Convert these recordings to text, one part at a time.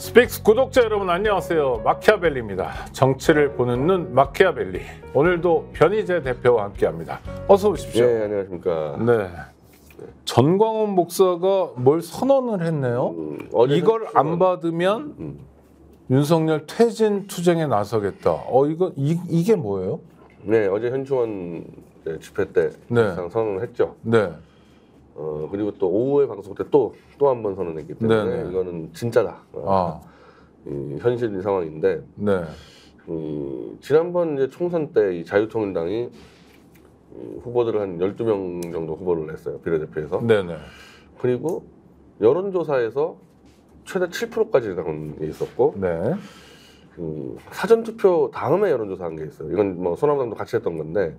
스픽스 구독자 여러분 안녕하세요. 마키아벨리입니다. 정치를 보는 눈 마키아벨리. 오늘도 변희재 대표와 함께합니다. 어서 오십시오. 네, 안녕하십니까. 네. 전광훈 목사가 뭘 선언을 했네요. 이걸 안 받으면 윤석열 퇴진 투쟁에 나서겠다. 이게 뭐예요? 네, 어제 현충원 집회 때 네. 선언을 했죠. 네. 그리고 또 오후에 방송 때 또 한 번 선언했기 때문에 네네. 이거는 진짜다. 현실 상황인데. 네. 지난번 이제 총선 때 이 자유통일당이 후보들을 한 12명 정도 후보를 냈어요. 비례대표에서. 네네. 그리고 여론조사에서 최대 7%까지 나온 게 있었고, 네. 사전투표 다음에 여론조사한 게 있어요. 이건 뭐 소나무당도 같이 했던 건데,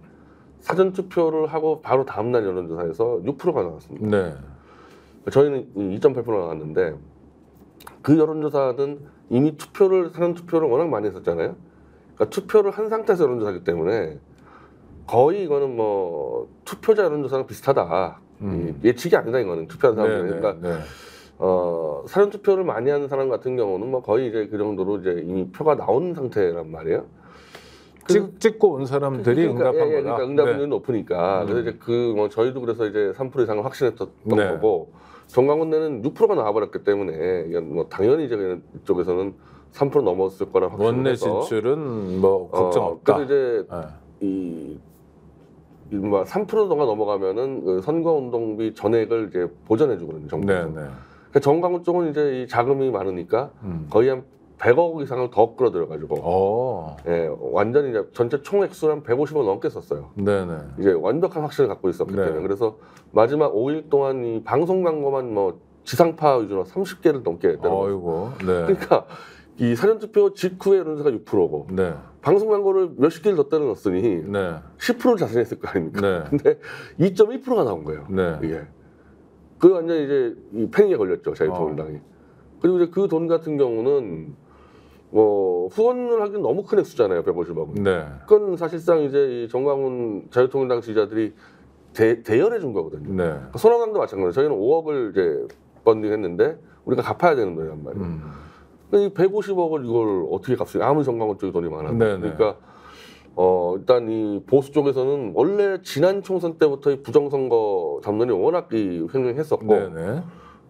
사전투표를 하고 바로 다음날 여론조사에서 6%가 나왔습니다. 네. 저희는 2.8%가 나왔는데, 그 여론조사는 이미 사전투표를 워낙 많이 했었잖아요. 그러니까 투표를 한 상태에서 여론조사하기 때문에 거의 이거는 뭐 투표자 여론조사랑 비슷하다. 예측이 아니다 이거는 투표한 사람들. 그러니까 사전투표를 많이 하는 사람 같은 경우는 뭐 거의 이제 그 정도로 이제 이미 표가 나온 상태란 말이에요. 찍고 온 사람들이 응답한 거다. 그러니까 응답률이 높으니까. 그래서 이제 저희도 그래서 이제 3% 이상을 확신했던 거고, 정광훈내는 6%가 나와버렸기 때문에 이건 뭐 당연히 이제 이쪽에서는 3% 넘었을 거라 원내 확신해서 진출은 뭐 걱정 없다. 그래서 이제 뭐 3%가 넘어가면은 그 선거운동비 전액을 이제 보전해주거든요. 정부에서. 그러니까 정광훈 쪽은 이제 이 자금이 많으니까 거의 한 100억 이상을 더 끌어들여가지고, 완전히 이제 전체 총액수를 한 150억 넘게 썼어요. 네네. 이제 완벽한 확신을 갖고 있었기 때문에. 그래서 마지막 5일 동안 이 방송 광고만 뭐 지상파 위주로 30개를 넘게 때렸어요. 그러니까 이 사전투표 직후에 여론조사가 6%고, 방송 광고를 몇십 개를 더 때려 넣었으니 10%를 자신했을 거 아닙니까? 근데 2.1%가 나온 거예요. 이게. 그 완전히 이제 이 패닉에 걸렸죠, 자유통일당이. 그리고 이제 그 돈 같은 경우는 뭐 후원을 하기는 너무 큰 액수잖아요, 150억은. 그건 사실상 이제 이 정광훈 자유통일당 지지자들이 대여해 준 거거든요. 그러니까 소나무당도 마찬가지예요. 저희는 5억을 이제 펀딩했는데 우리가 갚아야 되는 돈이란 말이에요. 이 150억을 이걸 어떻게 갚습니까? 아무리 정광훈 쪽에 돈이 많아도. 그러니까 일단 이 보수 쪽에서는 원래 지난 총선 때부터 이 부정선거 담론이 워낙 횡행했었고,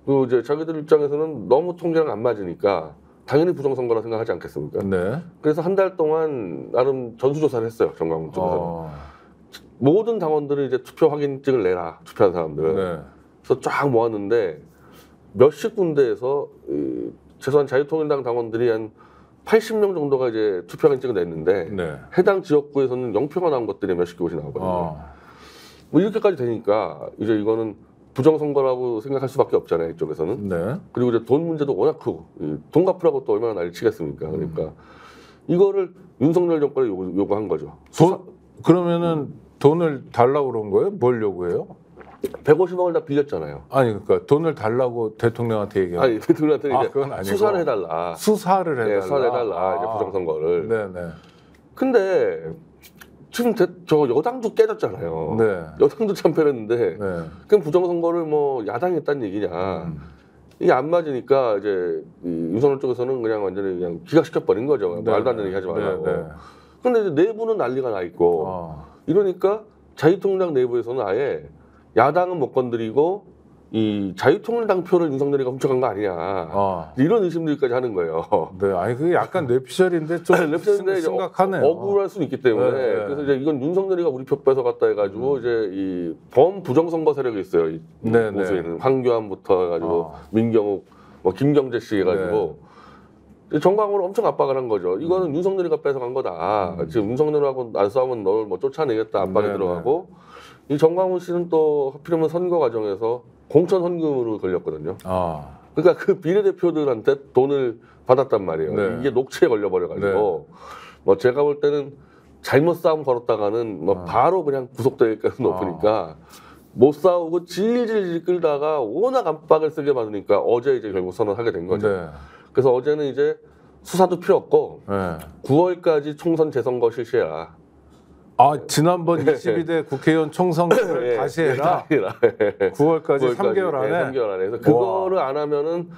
그 이제 자기들 입장에서는 너무 통계랑 안 맞으니까 당연히 부정선거라 생각하지 않겠습니까? 그래서 한 달 동안 나름 전수조사를 했어요, 정광훈 쪽에서는. 모든 당원들은 이제 투표 확인증을 내라, 투표한 사람들은. 그래서 쫙 모았는데 몇십 군데에서 최소한 자유통일당 당원들이 한 80명 정도가 이제 투표 확인증을 냈는데 해당 지역구에서는 0표가 나온 것들이 몇십 곳이 나오거든요. 뭐 이렇게까지 되니까 이제 이거는 부정선거라고 생각할 수밖에 없잖아요, 이쪽에서는. 그리고 이제 돈 문제도 워낙 크고, 돈 갚으라고 또 얼마나 난리 치겠습니까? 그러니까 이거를 윤석열 정권에 요구한 거죠. 그러면은 돈을 달라고 그런 거예요? 뭘 요구해요? 150억을 다 빌렸잖아요. 아니 그러니까 돈을 달라고 대통령한테 얘기하는. 아니 대통령한테 이제 그건 아니고. 수사를 해달라. 수사를 해달라. 수사를 해달라. 이제 부정선거를. 근데 지금 저 여당도 깨졌잖아요. 여당도 참패했는데 그럼 부정선거를 뭐 야당이 했다는 얘기냐. 이게 안 맞으니까 이제 윤석열 쪽에서는 그냥 완전히 그냥 기각시켜버린 거죠. 말도 안 되는 얘기 하지 말라고. 근데 이제 내부는 난리가 나 있고 이러니까 자유통일당 내부에서는 아예 야당은 못 건드리고 이 자유통일당 표를 윤석열이가 훔쳐간 거 아니냐. 이런 의심들까지 하는 거예요. 아니 그게 약간 뇌피셜인데 좀 심각하네요. 억울할 수는 있기 때문에. 그래서 이제 이건 윤석열이가 우리 표 뺏어갔다 해가지고 이제 이 범부정선거 세력이 있어요. 이 보수에는 황교안부터 해가지고 민경욱, 뭐 김경재 씨 해가지고 정광훈을 엄청 압박을 한 거죠. 이거는 윤석열이가 뺏어간 거다. 지금 윤석열하고 안 싸우면 널 뭐 쫓아내겠다 압박이 들어가고. 이 정광훈 씨는 또 하필이면 선거 과정에서 공천 헌금으로 걸렸거든요. 그러니까 그 비례대표들한테 돈을 받았단 말이에요. 이게 녹취에 걸려버려가지고 뭐 제가 볼 때는 잘못 싸움 걸었다가는 뭐 바로 그냥 구속될 가능성이 높으니까 못 싸우고 질질 끌다가 워낙 압박을 세게 받으니까 어제 이제 결국 선언하게 된 거죠. 그래서 어제는 이제 수사도 필요 없고 9월까지 총선 재선거 실시해라. 지난번 22대 국회의원 총선을 다시 해라. 9월까지 3개월 안에. 3개월 안에. 그래서 그거를 안 하면은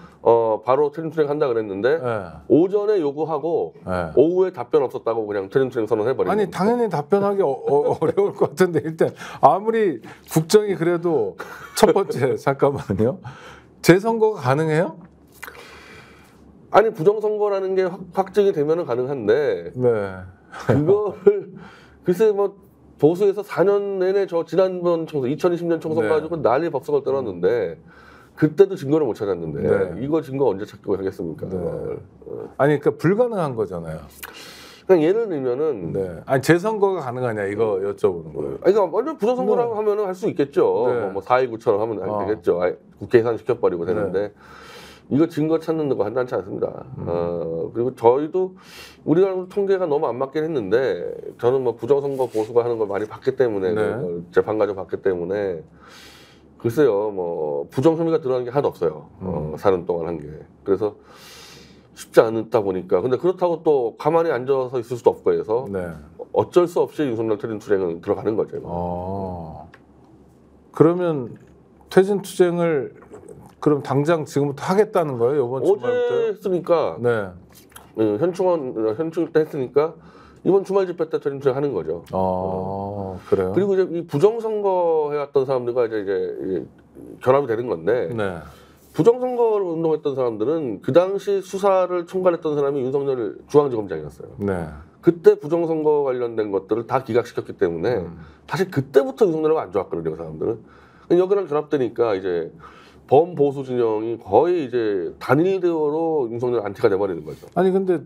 바로 퇴진투쟁 한다 그랬는데 오전에 요구하고 오후에 답변 없었다고 그냥 퇴진투쟁 선언해버린. 아니 당연히 답변하기 어려울 것 같은데 일단 아무리 국정이 그래도 첫 번째 잠깐만요. 재선거가 가능해요? 아니 부정선거라는 게 확정이 되면은 가능한데 그거를 글쎄 뭐 보수에서 4년 내내 저 지난번 총선 2020년 총선 가지고 난리 법석을 떨었는데 그때도 증거를 못 찾았는데 이거 증거 언제 찾고 하겠습니까? 아니 그러니까 불가능한 거잖아요. 그냥 예를 들면은 아니 재선거가 가능하냐 이거 여쭤보는 거예요. 아니 그러니까 완전 부정선거라고 하면은 할 수 있겠죠. 뭐 4.19처럼 하면 되겠죠. 국회 예산 시켜버리고 되는데 이거 증거 찾는 거 간단치 않습니다. 그리고 저희도 우리가 통계가 너무 안 맞긴 했는데 저는 뭐 부정선거 보수가 하는 걸 많이 봤기 때문에 재판 과정 봤기 때문에 글쎄요 뭐 부정 혐의가 들어가는 게 하나도 없어요. 4년 동안 한 게. 그래서 쉽지 않다 보니까 근데 그렇다고 또 가만히 앉아서 있을 수도 없고 해서 어쩔 수 없이 윤석열 퇴진투쟁은 들어가는 거죠. 그러면 퇴진투쟁을 그럼 당장 지금부터 하겠다는 거예요? 이번 주말부터? 어제 했으니까 현충일 때 했으니까 이번 주말 집회 때 퇴진투쟁 하는 거죠. 그래요? 그리고 이제 이 부정선거 해왔던 사람들과 이제 결합이 되는 건데 부정선거를 운동했던 사람들은 그 당시 수사를 총괄했던 사람이 윤석열 중앙지검장이었어요. 그때 부정선거 관련된 것들을 다 기각시켰기 때문에 사실 그때부터 윤석열하고 안 좋았거든요, 그 사람들은. 여기랑 결합되니까 이제 범보수 진영이 거의 이제 단일 대우로 윤석열 안티가 돼버리는 거죠. 아니 근데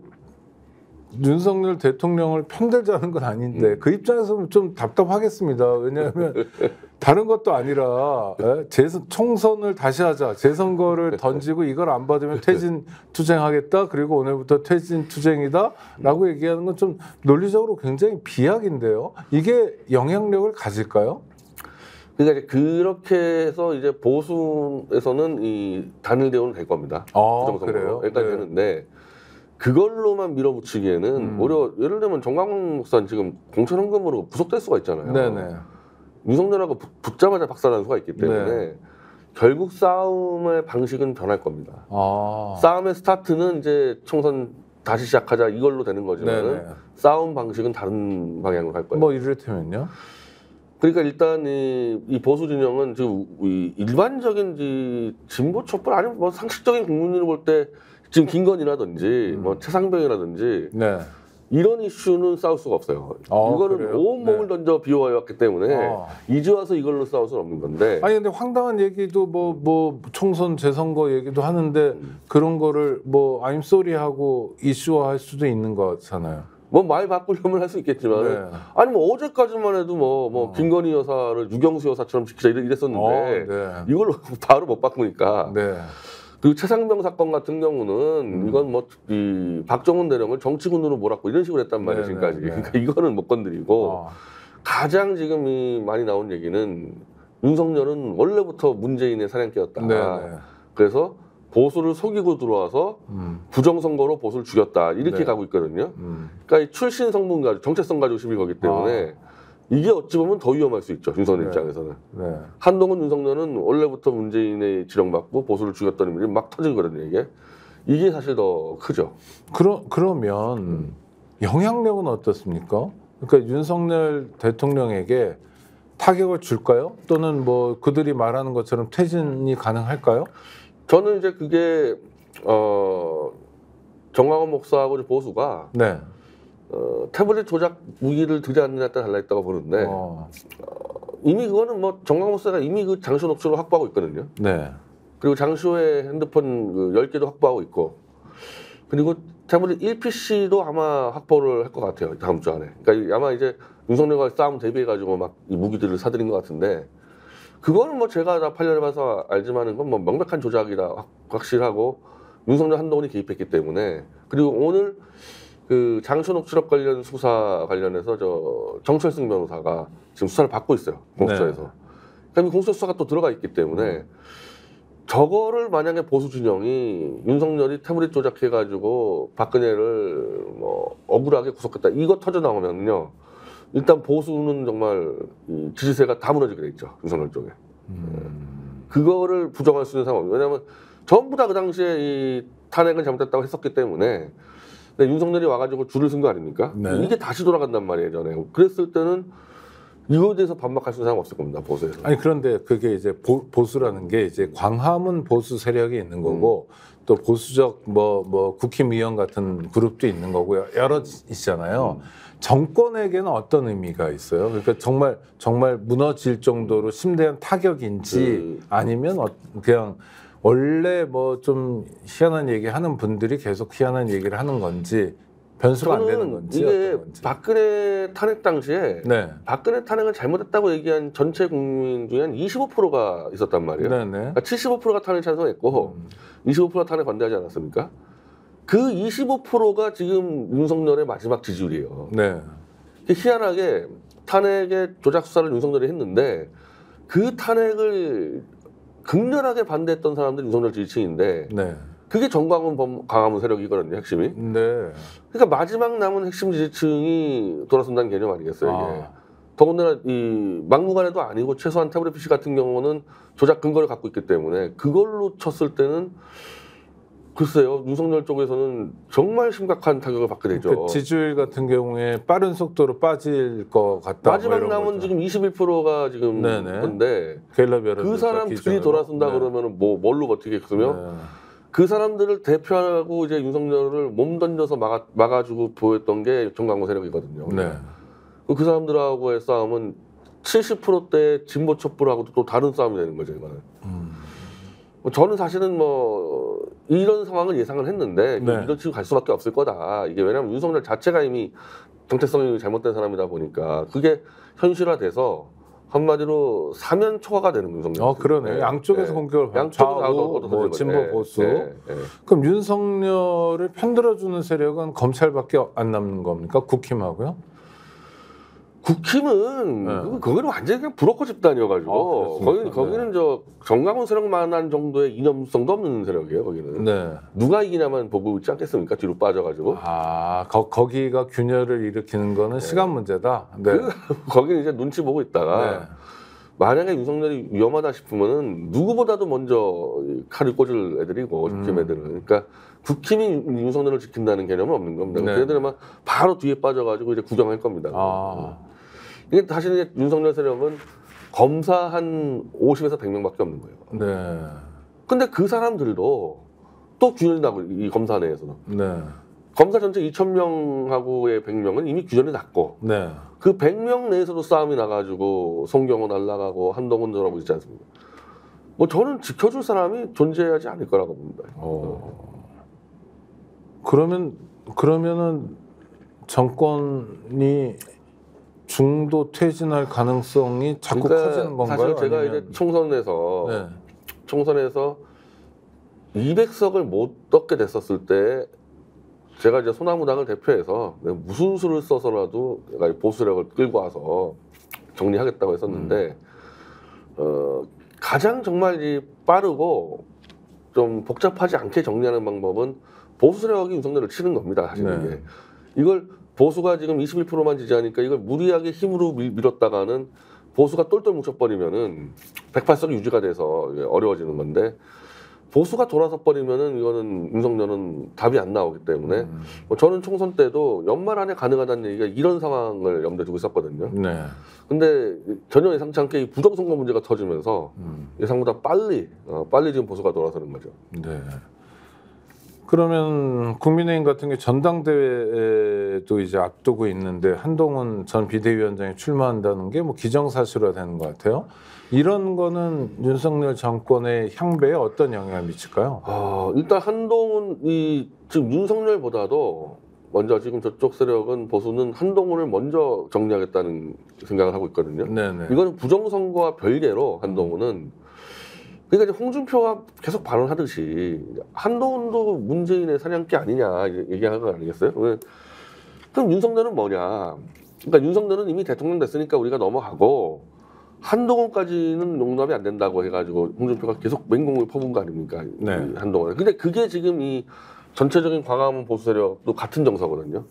윤석열 대통령을 편들자는 건 아닌데 그 입장에서는 좀 답답하겠습니다. 왜냐하면 다른 것도 아니라 총선을 다시 하자. 재선거를 던지고 이걸 안 받으면 퇴진 투쟁하겠다. 그리고 오늘부터 퇴진 투쟁이다. 라고 얘기하는 건 좀 논리적으로 굉장히 비약인데요. 이게 영향력을 가질까요? 그러니까 그렇게 해서 이제 보수에서는 이 단일 대우는 될 겁니다. 부정선거로 일단 되는데 그걸로만 밀어붙이기에는 오히려 예를 들면 정광훈 목사는 지금 공천 헌금으로 구속될 수가 있잖아요. 윤석열하고 붙자마자 박살난 수가 있기 때문에 결국 싸움의 방식은 변할 겁니다. 싸움의 스타트는 이제 총선 다시 시작하자 이걸로 되는 거지만 싸움 방식은 다른 방향으로 갈 거예요. 뭐 이를테면요? 그러니까 일단 이 보수 진영은 지금 이 일반적인 진보 촛불 아니면 뭐 상식적인 국민으로 볼 때 지금 김건희라든지 뭐 최상병이라든지 이런 이슈는 싸울 수가 없어요. 이거는 그래요? 온몸을 던져 비워왔기 때문에 이제 와서 이걸로 싸울 수는 없는 건데. 아니 근데 황당한 얘기도 뭐 총선 재선거 얘기도 하는데 그런 거를 뭐 I'm sorry 하고 이슈화할 수도 있는 거잖아요. 뭐 말 바꾸려면 할 수 있겠지만 아니 뭐 어제까지만 해도 뭐 김건희 여사를 유경수 여사처럼 지키자 이랬었는데 이걸 바로 못 바꾸니까 그리고 최상병 사건 같은 경우는 이건 뭐 이 박정훈 대령을 정치군으로 몰았고 이런 식으로 했단 말이에요 지금까지. 그러니까 이거는 못 건드리고 가장 지금 많이 나온 얘기는 윤석열은 원래부터 문재인의 사냥개였다. 그래서 보수를 속이고 들어와서 부정선거로 보수를 죽였다 이렇게 가고 있거든요. 그러니까 이 출신 성분 가지고 정체성 가지고 시비 거기 때문에 이게 어찌 보면 더 위험할 수 있죠. 윤석열 입장에서는. 한동훈 윤석열은 원래부터 문재인의 지령받고 보수를 죽였던 일이 막 터지거든요. 이게 사실 더 크죠. 그러면 영향력은 어떻습니까? 그러니까 윤석열 대통령에게 타격을 줄까요? 또는 뭐 그들이 말하는 것처럼 퇴진이 가능할까요? 저는 이제 그게 정광훈 목사하고 보수가 태블릿 조작 무기를 들지 않느냐에 따라 달라있다고 보는데 이미 그거는 뭐 정광훈 목사가 이미 그 장시호 녹취록을 확보하고 있거든요. 그리고 장시호의 핸드폰 그 10개도 확보하고 있고 그리고 태블릿 1PC도 아마 확보를 할 것 같아요. 다음 주 안에. 그러니까 아마 이제 윤석열과 싸움 대비해가지고 막 이 무기들을 사들인 것 같은데 그거는 뭐 제가 다 8년 해봐서 알지만은 그건 뭐 명백한 조작이라 확실하고 윤석열 한동훈이 개입했기 때문에 그리고 오늘 그 장시호 녹취록 관련 수사 관련해서 저 정철승 변호사가 지금 수사를 받고 있어요 공수처에서. 그러니까 공수처 수사가 또 들어가 있기 때문에 저거를 만약에 보수 진영이 윤석열이 태블릿 조작해가지고 박근혜를 뭐 억울하게 구속했다 이거 터져 나오면요 일단 보수는 정말 이 지지세가 다 무너지게 돼 있죠. 윤석열 쪽에. 그거를 부정할 수 있는 상황. 왜냐하면 전부 다 그 당시에 이 탄핵은 잘못됐다고 했었기 때문에 근데 윤석열이 와가지고 줄을 쓴 거 아닙니까? 네. 이게 다시 돌아간단 말이에요, 전에. 그랬을 때는 이거에 대해서 반박할 수 있는 사람 없을 겁니다, 보수에서. 아니 그런데 그게 이제 보수라는 게 이제 광화문 보수 세력이 있는 거고 또 보수적 뭐 국힘위원 같은 그룹도 있는 거고요. 여러 있잖아요. 정권에게는 어떤 의미가 있어요? 그러니까 정말 무너질 정도로 심대한 타격인지 아니면 그냥 원래 뭐 좀 희한한 얘기 하는 분들이 계속 희한한 얘기를 하는 건지 변수가 안 되는 건지 이게 어떤 건지. 박근혜 탄핵 당시에 네. 박근혜 탄핵을 잘못했다고 얘기한 전체 국민 중에 한 25%가 있었단 말이에요. 네네. 그러니까 75%가 탄핵 찬성했고 25%가 탄핵 반대하지 않았습니까? 그 25%가 지금 윤석열의 마지막 지지율이에요. 네. 희한하게 탄핵의 조작 수사를 윤석열이 했는데 그 탄핵을 극렬하게 반대했던 사람들이 윤석열 지지층인데 네. 그게 정광훈 광화문 세력이거든요, 핵심이. 네. 그러니까 마지막 남은 핵심 지지층이 돌아선다는 개념 아니겠어요, 이게. 더군다나 이 막무가내도 아니고 최소한 태블릿 PC 같은 경우는 조작 근거를 갖고 있기 때문에 그걸로 쳤을 때는 글쎄요, 윤석열 쪽에서는 정말 심각한 타격을 받게 되죠. 그 지지율 같은 경우에 빠른 속도로 빠질 것 같다. 마지막 남은 지금 21%가 지금 건데 그 사람들이 돌아선다 그러면은 뭐 뭘로 버티겠으며 그 사람들을 대표하고 이제 윤석열을 몸 던져서 막아주고 보였던 게 정광훈 세력이거든요. 네. 그 사람들하고의 싸움은 70%대 진보 촛불하고도 또 다른 싸움이 되는 거죠, 이거는. 저는 사실은 뭐 이런 상황을 예상을 했는데 이런 식으로 갈 수밖에 없을 거다. 이게 왜냐하면 윤석열 자체가 이미 정체성이 잘못된 사람이다 보니까 그게 현실화돼서 한마디로 사면 초과가 되는 윤석열. 그러네. 네. 양쪽에서 공격을 받고 좌우, 뭐 진보 보수. 그럼 윤석열을 편들어주는 세력은 검찰밖에 안 남는 겁니까? 국힘하고요? 국힘은 거기는 완전히 그냥 브로커 집단이어가지고 거기는 저 정광훈 세력만한 정도의 이념성도 없는 세력이에요. 거기는 누가 이기냐만 보고 있지 않겠습니까? 뒤로 빠져가지고. 거기가 균열을 일으키는 거는 시간 문제다. 거기는 이제 눈치 보고 있다가 만약에 윤석열이 위험하다 싶으면은 누구보다도 먼저 칼을 꽂을 애들이고 국힘 애들은. 그러니까 국힘이 윤석열을 지킨다는 개념은 없는 겁니다. 걔네들은 막 바로 뒤에 빠져가지고 이제 구경할 겁니다. 이게 사실 이제 윤석열 세력은 검사 한 50에서 100명밖에 없는 거예요. 근데 그 사람들도 또 균열이 나고 이 검사 내에서는. 검사 전체 2,000명하고의 100명은 이미 균열이 났고 그 100명 내에서도 싸움이 나가지고 송경호 날라가고 한동훈 저러고 있지 않습니까? 뭐 저는 지켜줄 사람이 존재하지 않을 거라고 봅니다. 그러면은 정권이 중도 퇴진할 가능성이 자꾸 커지는 건가요? 사실 제가 이제 총선에서 200석을 못 얻게 됐었을 때 제가 이제 소나무당을 대표해서 무슨 수를 써서라도 내가 보수력을 끌고 와서 정리하겠다고 했었는데 가장 정말 빠르고 좀 복잡하지 않게 정리하는 방법은 보수력이 윤석열을 치는 겁니다. 사실 이게. 이걸 보수가 지금 21%만 지지하니까 이걸 무리하게 힘으로 밀었다가는 보수가 똘똘 뭉쳐버리면은 108석이 유지가 돼서 어려워지는 건데 보수가 돌아서 버리면은 이거는 윤석열은 답이 안 나오기 때문에 저는 총선 때도 연말 안에 가능하다는 얘기가 이런 상황을 염두에 두고 있었거든요. 근데 전혀 예상치 않게 이 부정선거 문제가 터지면서 예상보다 빨리 지금 보수가 돌아서는 거죠. 그러면 국민의힘 같은 게 전당대회도 이제 앞두고 있는데 한동훈 전 비대위원장이 출마한다는 게 뭐 기정사실화 되는 것 같아요. 이런 거는 윤석열 정권의 향배에 어떤 영향을 미칠까요? 일단 한동훈이 지금 윤석열보다도 먼저 지금 저쪽 세력은 보수는 한동훈을 먼저 정리하겠다는 생각을 하고 있거든요. 이거는 부정선거와 별개로 한동훈은 그러니까 이제 홍준표가 계속 발언하듯이 한동훈도 문재인의 사냥개 아니냐 얘기하는 거 아니겠어요? 그럼 윤석열은 뭐냐? 그러니까 윤석열은 이미 대통령 됐으니까 우리가 넘어가고 한동훈까지는 용납이 안 된다고 해가지고 홍준표가 계속 맹공을 퍼본 거 아닙니까? 한동훈. 근데 그게 지금 이 전체적인 광화문 보수 세력도 같은 정서거든요.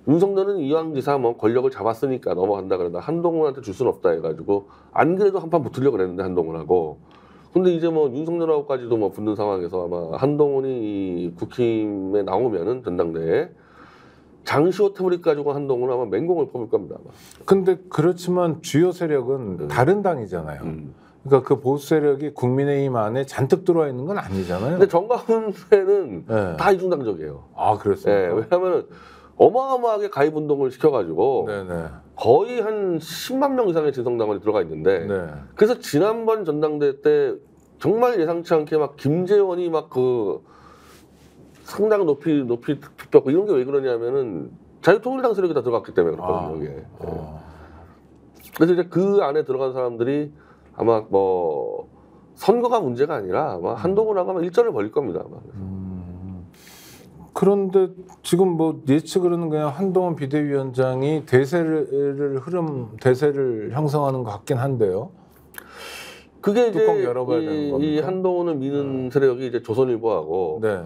윤석열은 이왕지사 뭐 권력을 잡았으니까 넘어간다 그러다 한동훈한테 줄 수는 없다 해가지고 안 그래도 한판 붙으려고 그랬는데 한동훈하고. 근데 이제 뭐 윤석열하고까지도 뭐 붙는 상황에서 아마 한동훈이 이 국힘에 나오면은 전당대회에 장시호 태블릿 가지고 한동훈은 아마 맹공을 뽑을 겁니다. 아마. 근데 그렇지만 주요 세력은 다른 당이잖아요. 그러니까 그 보수 세력이 국민의힘 안에 잔뜩 들어와 있는 건 아니잖아요. 근데 정가훈에는 네. 다 이중당적이에요. 아, 그렇습니까? 네, 왜냐하면 어마어마하게 가입 운동을 시켜가지고 네네. 거의 한 10만 명 이상의 진성당원이 들어가 있는데 네. 그래서 지난번 전당대회 때 정말 예상치 않게 막 김재원이 막 그 상당 높이 투표하고 이런 게 왜 그러냐면은 자유통일당 세력이 다 들어갔기 때문에 그렇거든요. 이게. 네. 그래서 이제 그 안에 들어간 사람들이 아마 뭐 선거가 문제가 아니라 아마 한동훈하고 아마 일전을 벌일 겁니다. 아마. 그런데 지금 뭐 예측으로는 그냥 한동훈 비대위원장이 대세를 형성하는 것 같긴 한데요. 그게 이제 열어봐야 되는 겁니까? 이 한동훈을 미는 세력이 이제 조선일보하고 네.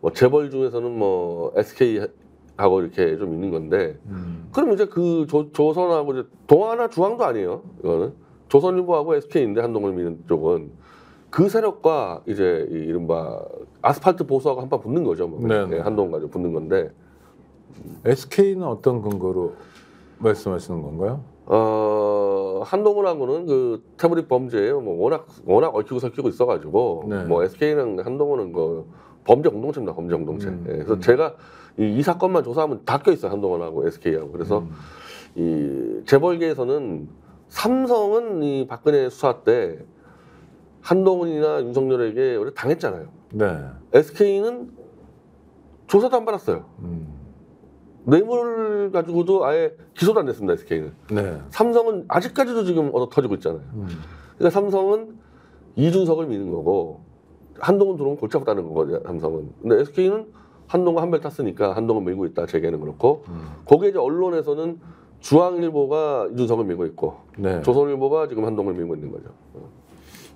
뭐 재벌 중에서는 뭐 SK하고 이렇게 좀 있는 건데 그럼 이제 그 조선하고 이제 동아나 중앙도 아니에요. 이거는 조선일보하고 SK인데 한동훈을 미는 쪽은 그 세력과 이제 이 이른바 아스팔트 보수하고 한판 붙는 거죠. 뭐. 네, 한동훈 가지고 붙는 건데. SK는 어떤 근거로 말씀하시는 건가요? 한동훈하고는 그 태블릿 범죄에 뭐 워낙 얽히고 설키고 있어가지고 네. 뭐 SK는 한동훈은 그 범죄 공동체입니다. 범죄 공동체. 네, 그래서 제가 이 사건만 조사하면 다 껴 있어요. 한동훈하고 SK하고. 그래서 이 재벌계에서는 삼성은 이 박근혜 수사 때 한동훈이나 윤석열에게 원래 당했잖아요. 네. SK는 조사도 안 받았어요. 뇌물 가지고도 아예 기소도 안 됐습니다. SK는. 네. 삼성은 아직까지도 지금 얻어 터지고 있잖아요. 그러니까 삼성은 이준석을 미는 거고 한동훈 들어오면 골치 아프다는 거거든요. 삼성은. 근데 SK는 한동훈 한 발 탔으니까 한동훈 밀고 있다. 재계는 그렇고 거기에 이제 언론에서는 중앙일보가 이준석을 밀고 있고 네. 조선일보가 지금 한동훈을 밀고 있는 거죠.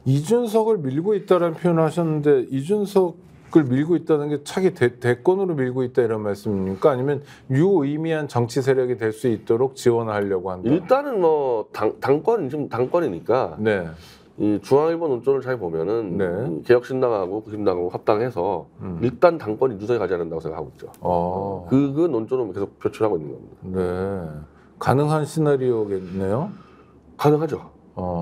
이준석을 밀고 있다라는 표현을 하셨는데 이준석을 밀고 있다는 게 차기 대권으로 밀고 있다 이런 말씀입니까? 아니면 유의미한 정치 세력이 될 수 있도록 지원하려고 한다? 일단은 뭐 지금 당권이니까 네. 이 중앙일보 논조를 잘 보면은 네. 개혁신당하고 국힘당하고 합당해서 일단 당권이 이준석이 가져야 된다고 생각하고 있죠. 그 논조는 계속 표출하고 있는 겁니다. 네. 가능한 시나리오겠네요? 가능하죠.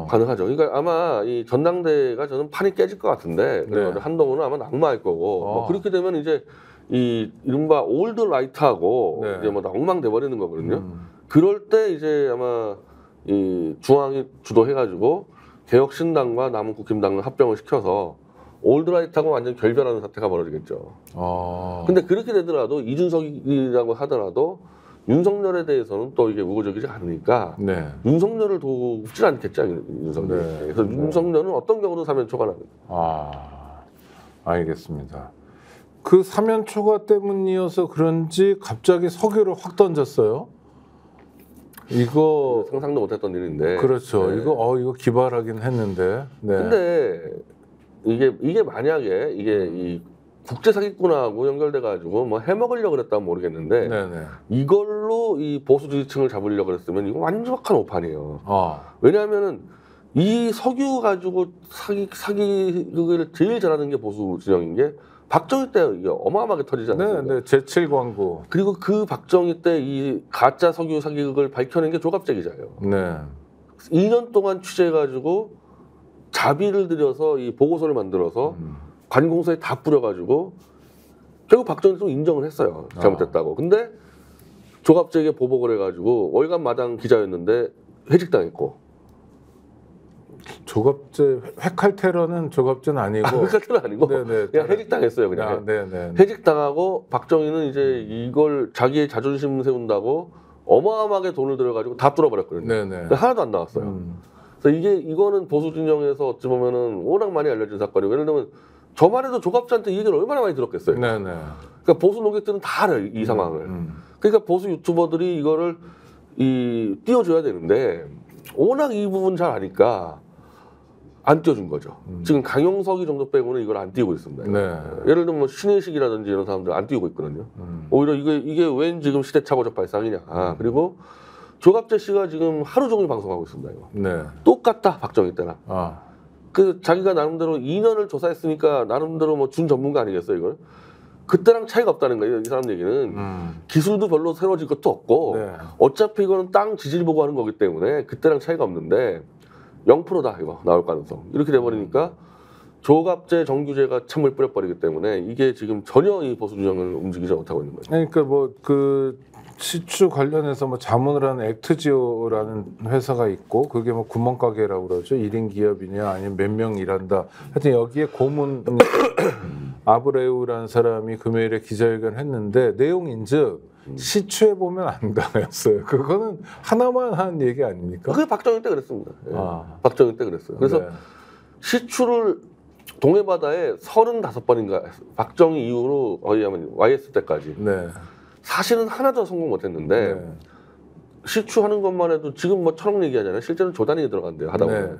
가능하죠. 그러니까 아마 이 전당대회가 저는 판이 깨질 것 같은데 네. 한동훈은 아마 낙마할 거고 뭐 그렇게 되면 이제 이 이른바 올드 라이트하고 네. 이제 뭐 엉망돼 버리는 거거든요. 그럴 때 이제 아마 이 중앙이 주도해가지고 개혁신당과 남은 국힘당을 합병을 시켜서 올드 라이트하고 완전 결별하는 사태가 벌어지겠죠. 근데 그렇게 되더라도 이준석이라고 하더라도 윤석열에 대해서는 또 이게 우호적이지 않으니까 네. 윤석열을 돕지 않겠죠. 윤석열. 네. 그래서 네. 윤석열은 어떤 경우도 사면 초과합니다. 알겠습니다. 그 사면 초과 때문이어서 그런지 갑자기 석유를 확 던졌어요. 이거 상상도 못했던 일인데. 그렇죠. 네. 이거 기발하긴 했는데. 네. 근데 이게 만약에 이게 이 국제 사기꾼하고 연결돼 가지고 뭐 해먹으려고 그랬다면 모르겠는데 네네. 이걸로 이 보수 지지층을 잡으려고 그랬으면 이거 완벽한 오판이에요. 왜냐하면은 이 석유 가지고 사기극을 제일 잘하는 게 보수 진영인 게 박정희 때 이게 어마어마하게 터지지 않았습니까? 네, 제7 광고. 그리고 그 박정희 때 이 가짜 석유 사기극을 밝혀낸 게 조갑재 기자예요. 네. 2년 동안 취재해가지고 자비를 들여서 이 보고서를 만들어서 관공서에 다 뿌려가지고 결국 박정희도 인정을 했어요. 잘못했다고. 근데 조갑재에게 보복을 해가지고 월간 마당 기자였는데 회직당했고. 조갑재 회칼 테러는 조갑재는 아니고. 회칼 테러는 아니고. 네네, 그냥 회직당했어요. 그냥. 회직당하고 박정희는 이제 이걸 자기의 자존심 세운다고 어마어마하게 돈을 들여가지고 다 뚫어버렸거든요. 네네. 하나도 안 나왔어요. 그래서 이거는 보수 진영에서 어찌 보면은 워낙 많이 알려진 사건이고 예를 들면 저만 해도 조갑재한테 이 얘기를 얼마나 많이 들었겠어요. 네네. 그러니까 보수 논객들은 다 알아요, 이 상황을. 그러니까 보수 유튜버들이 이거를 띄워줘야 되는데 워낙 이 부분 잘 아니까 안 띄워준 거죠. 지금 강용석이 정도 빼고는 이걸 안 띄우고 있습니다. 네. 예를 들면 뭐 신의식이라든지 이런 사람들 안 띄우고 있거든요. 오히려 이게 웬 지금 시대착오적 발상이냐. 그리고 조갑재 씨가 지금 하루 종일 방송하고 있습니다. 이거. 네. 똑같다 박정희 때랑. 그 자기가 나름대로 2년을 조사했으니까 나름대로 뭐 준 전문가 아니겠어요 이걸? 그때랑 차이가 없다는 거예요. 이 사람 얘기는 기술도 별로 새로워질 것도 없고 네. 어차피 이거는 땅 지질 보고 하는 거기 때문에 그때랑 차이가 없는데 0%다 이거 나올 가능성 이렇게 돼버리니까 조갑재 정규제가 찬물 뿌려버리기 때문에 이게 지금 전혀 이 보수 진영을 움직이지 못하고 있는 거죠. 그러니까 뭐 그 시추 관련해서 뭐 자문을 하는 액트지오라는 회사가 있고 그게 뭐 구멍가게라고 그러죠. 1인 기업이냐 아니면 몇 명 일한다. 하여튼 여기에 고문 아브레우라는 사람이 금요일에 기자회견을 했는데 내용인즉 시추해 보면 안다였어요. 그거는 하나만 한 얘기 아닙니까? 그게 박정희 때 그랬습니다. 예. 박정희 때 그랬어요. 그래서 네. 시추를 동해바다에 35번인가 박정희 이후로 거의 하면 YS 때까지 네. 사실은 하나도 성공 못했는데 네. 시추하는 것만 해도 지금 뭐 1,000억 얘기하잖아요. 실제로는 조 단위에 들어간대요. 하다 보면 네.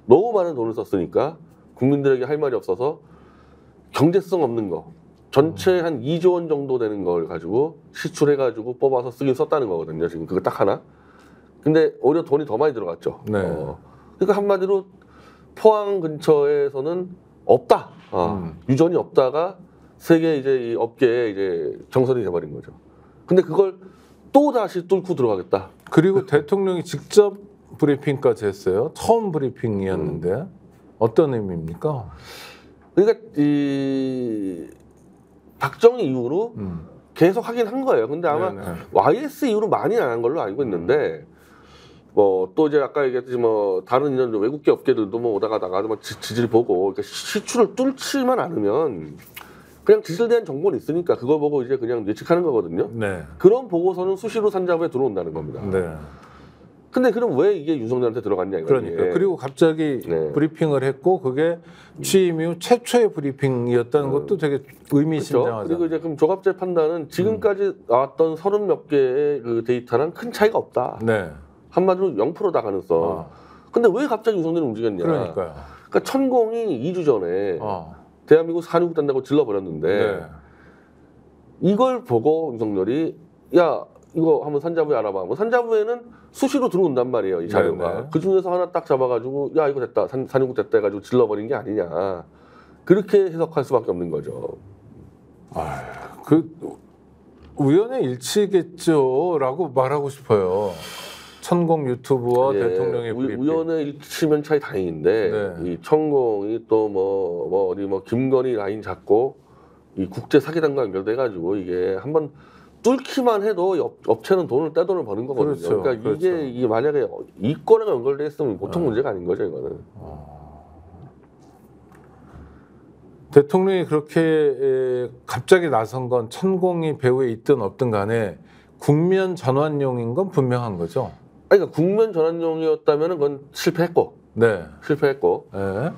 너무 많은 돈을 썼으니까 국민들에게 할 말이 없어서 경제성 없는 거 전체 한 2조 원 정도 되는 걸 가지고 시출해가지고 뽑아서 쓰긴 썼다는 거거든요. 지금 그거 딱 하나. 근데 오히려 돈이 더 많이 들어갔죠. 네. 그러니까 한마디로 포항 근처에서는 없다. 유전이 없다가 세계 이제 이 업계에 이제 정설이 돼버린 거죠. 근데 그걸 또 다시 뚫고 들어가겠다. 그리고 대통령이 직접 브리핑까지 했어요. 처음 브리핑이었는데 어떤 의미입니까? 그러니까 이 박정희 이후로 계속 하긴 한 거예요. 근데 아마 네네. YS 이후로 많이 안 한 걸로 알고 있는데 뭐 또 이제 아까 얘기했듯이 뭐 다른 이런 외국계 업계들도 뭐 오다가 나가서 뭐 지질 보고 그러니까 시추를 뚫지만 않으면 그냥 지질에 대한 정보는 있으니까 그거 보고 이제 그냥 예측하는 거거든요. 네. 그런 보고서는 수시로 산자부에 들어온다는 겁니다. 네. 근데 그럼 왜 이게 윤석열한테 들어갔냐 이거예요. 그러니까 그리고 갑자기 네. 브리핑을 했고 그게 취임 이후 최초의 브리핑이었다는 것도 되게 의미심장하죠. 그리고 이제 그럼 조갑재 판단은 지금까지 나왔던 30몇 개의 그 데이터랑 큰 차이가 없다. 네. 한마디로 0%다 가능성. 근데 왜 갑자기 윤석열이 움직였냐. 그러니까요. 그러니까 천공이 2주 전에 대한민국 산유국 된다고 질러버렸는데 네. 이걸 보고 윤석열이 야 이거 한번 산자부에 알아봐. 뭐 산자부에는 수시로 들어온단 말이에요. 이 자료가. 네네. 그 중에서 하나 딱 잡아가지고 야 이거 됐다. 산유국 됐다 해가지고 질러버린 게 아니냐. 그렇게 해석할 수밖에 없는 거죠. 그 우연의 일치겠죠라고 말하고 싶어요. 천공 유튜브와 예, 대통령의 브리핑. 우연의 일치면 차이 다행인데 네. 이 천공이 또 뭐 어디 뭐 김건희 라인 잡고 이 국제 사기단과 연결돼가지고 이게 한번 뚫기만 해도 업체는 떼돈을 버는 거거든요. 그렇죠, 그러니까 그렇죠. 이게 만약에 이권에 연결돼 있으면 보통 문제가 아닌 거죠, 이거는. 대통령이 그렇게 갑자기 나선 건 천공이 배후에 있든 없든 간에 국면 전환용인 건 분명한 거죠. 그러니까 국면 전환용이었다면 그건 실패했고, 네, 실패했고, 네.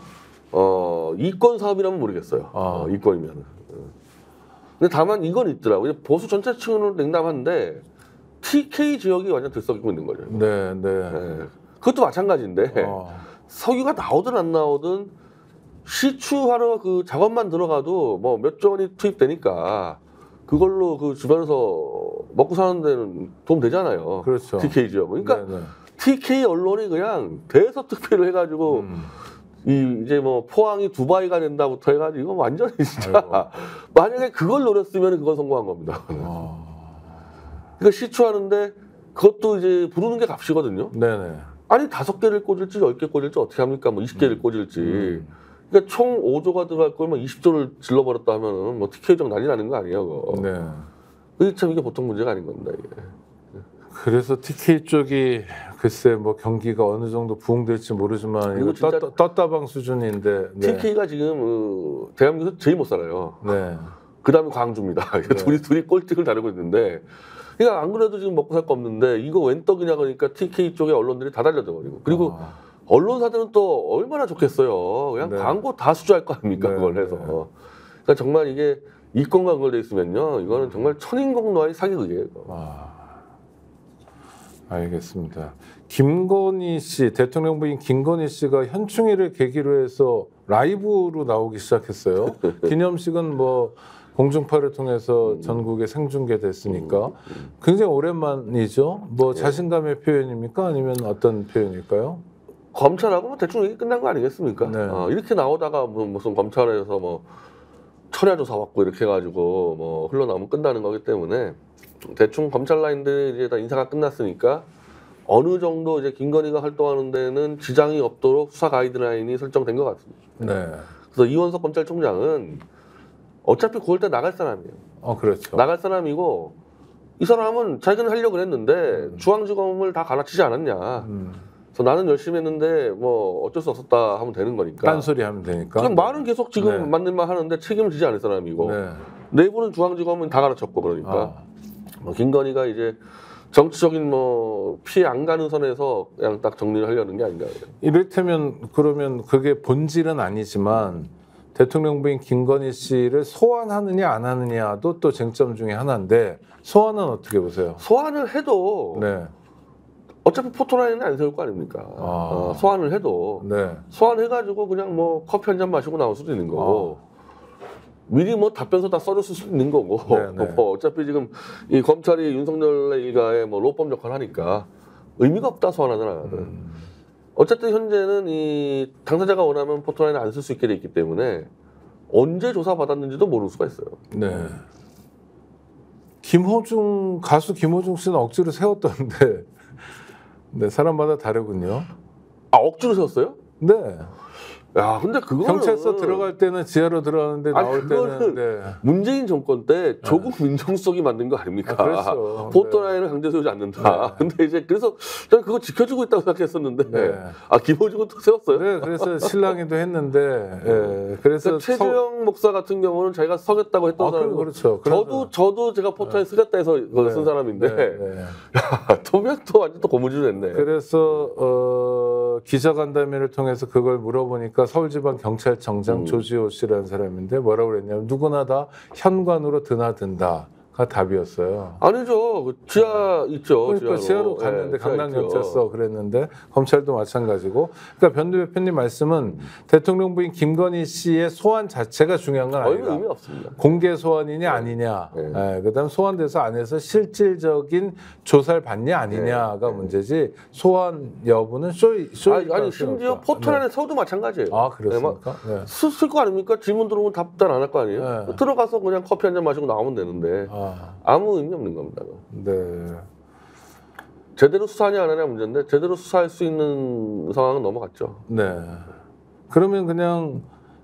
이권 사업이라면 모르겠어요. 이권이면은. 근데 다만 이건 있더라고요. 보수 전체층으로 냉담한데 TK 지역이 완전 들썩이고 있는 거죠. 네, 네. 네. 그것도 마찬가지인데 석유가 나오든 안 나오든 시추하러 그 작업만 들어가도 뭐 몇 조 원이 투입되니까 그걸로 그 주변에서 먹고 사는 데는 도움 되잖아요. 그렇죠. TK 지역. 그러니까 네네. TK 언론이 그냥 대서특필을 해가지고 이제 뭐 포항이 두바이가 된다부터 해가지고 이건 완전히 진짜 만약에 그걸 노렸으면 그건 성공한 겁니다. 그러니까 시추하는데 그것도 이제 부르는 게 값이거든요. 네네. 아니 5개를 꽂을지 10개 꽂을지 어떻게 합니까? 뭐 20개를 꽂을지. 그러니까 총 5조가 들어갈 거면 20조를 질러버렸다 하면은 뭐 TK 정 난리 나는 거 아니에요, 그거. 네. 이게 참 이게 보통 문제가 아닌 겁니다, 이게. 그래서 TK 쪽이 글쎄 뭐 경기가 어느 정도 부흥될지 모르지만 이거 떴다방 수준인데 네. TK가 지금 대한민국에서 제일 못 살아요. 네. 그다음에 광주입니다. 네. 둘이 꼴등을 다루고 있는데, 그러니까 안 그래도 지금 먹고 살 거 없는데 이거 웬 떡이냐 그러니까 TK 쪽에 언론들이 다 달려져 버리고 그리고 언론사들은 또 얼마나 좋겠어요. 그냥 네. 광고 다 수주할 거 아닙니까? 네. 그걸 해서. 그러니까 정말 이게 이권과 연결돼 있으면요, 이거는 정말 천인공노화의 사기극이에요. 알겠습니다. 김건희 씨, 대통령 부인 김건희 씨가 현충일을 계기로 해서 라이브로 나오기 시작했어요. 기념식은 뭐 공중파를 통해서 전국에 생중계됐으니까 굉장히 오랜만이죠. 뭐 자신감의 표현입니까? 아니면 어떤 표현일까요? 검찰하고 뭐 대충 이게 끝난 거 아니겠습니까? 네. 이렇게 나오다가 무슨 검찰에서 뭐 철야 조사 받고 이렇게 해가지고 뭐 흘러나오면 끝나는 거기 때문에 대충 검찰 라인들이 이제 다 인사가 끝났으니까 어느 정도 이제 김건희가 활동하는 데는 지장이 없도록 수사 가이드라인이 설정된 것 같습니다. 네. 그래서 이원석 검찰총장은 어차피 9월달 나갈 사람이에요. 그렇죠. 나갈 사람이고 이 사람은 자기는 하려고 했는데 중앙지검을 다 갈아치지 않았냐. 그래서 나는 열심히 했는데 뭐 어쩔 수 없었다 하면 되는 거니까. 딴소리 하면 되니까. 그냥 말은 계속 지금 네. 맞는 말 하는데 책임을 지지 않을 사람이고 네. 내부는 중앙지검은 다 갈아쳤고 그러니까 뭐 김건희가 이제 정치적인 뭐 피해 안 가는 선에서 그냥 딱 정리를 하려는 게 아닌가. 이를테면 그러면 그게 본질은 아니지만 대통령 부인 김건희 씨를 소환하느냐 안 하느냐도 또 쟁점 중에 하나인데 소환은 어떻게 보세요? 소환을 해도 네. 어차피 포토라인은 안 세울 거 아닙니까? 소환을 해도 네. 소환해가지고 그냥 뭐 커피 한 잔 마시고 나올 수도 있는 거고 미리 뭐 답변서 다 써줬을 수도 있는 거고 뭐 어차피 지금 이 검찰이 윤석열 일가의 뭐 로펌 역할을 하니까 의미가 없다 소환하든 안 하든 어쨌든 현재는 이 당사자가 원하면 포토라인을 안 쓸 수 있게 돼 있기 때문에 언제 조사 받았는지도 모를 수가 있어요. 네. 가수 김호중 씨는 억지로 세웠던데 네, 사람마다 다르군요. 억지로 세웠어요? 네. 야, 근데 그거는 경찰서 들어갈 때는 지하로 들어가는데 나올 때는 네. 문재인 정권 때 조국 민정수석이 만든 거 아닙니까? 그렇죠. 포토라인을 강제 세우지 않는다. 근데 이제 그래서 저는 그거 지켜주고 있다고 생각했었는데 김호중은 또 세웠어요? 네, 그래서 신랑이도 했는데 그래서 최재형 목사 같은 경우는 자기가 서겠다고 했던 사람이고 그렇죠. 저도 제가 포토라인 쓰겠다 해서 쓴 사람인데 또 완전 또 고무줄 했네. 그래서 기자간담회를 통해서 그걸 물어보니까 서울지방경찰청장 조지호 씨라는 사람인데 뭐라고 그랬냐면 누구나 다 현관으로 드나든다가 답이었어요. 아니죠. 지하 있죠. 그러니까 지하로 갔는데 강남경찰서 그랬는데 검찰도 마찬가지고. 그러니까 변두 대표님 말씀은 대통령 부인 김건희 씨의 소환 자체가 중요한 건 아니다. 의미 없습니다. 공개 소환이냐 아니냐. 그다음 소환돼서 안에서 실질적인 조사를 받냐 아니냐가 문제지 소환 여부는 아니 심지어 포털안에 서도 마찬가지예요. 그렇습니까? 쓸 거 아닙니까? 질문 들어오면 답변 안 할 거 아니에요? 들어가서 그냥 커피 한 잔 마시고 나오면 되는데 아무 의미 없는 겁니다. 네. 제대로 수사하냐 안 하냐 문제인데 제대로 수사할 수 있는 상황은 넘어갔죠. 네. 그러면 그냥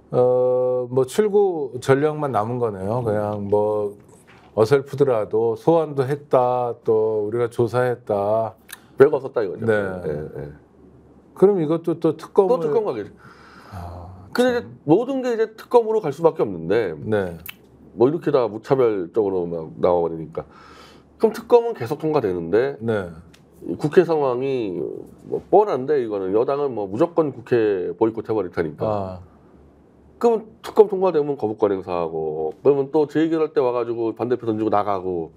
뭐 출구 전략만 남은 거네요. 그냥 뭐 어설프더라도 소환도 했다, 또 우리가 조사했다. 별거 없었다 이거죠. 네. 그럼 이것도 또 특검을 또 특검 가겠죠. 근데 이제 모든 게 이제 특검으로 갈 수밖에 없는데. 뭐 이렇게 다 무차별적으로 막 나와버리니까 그럼 특검은 계속 통과되는데 국회 상황이 뭐 뻔한데 이거는 여당은 뭐 무조건 국회 보이콧 해버릴 테니까 그러면 특검 통과되면 거부권 행사하고 그러면 또 재의결할 때 와가지고 반대표 던지고 나가고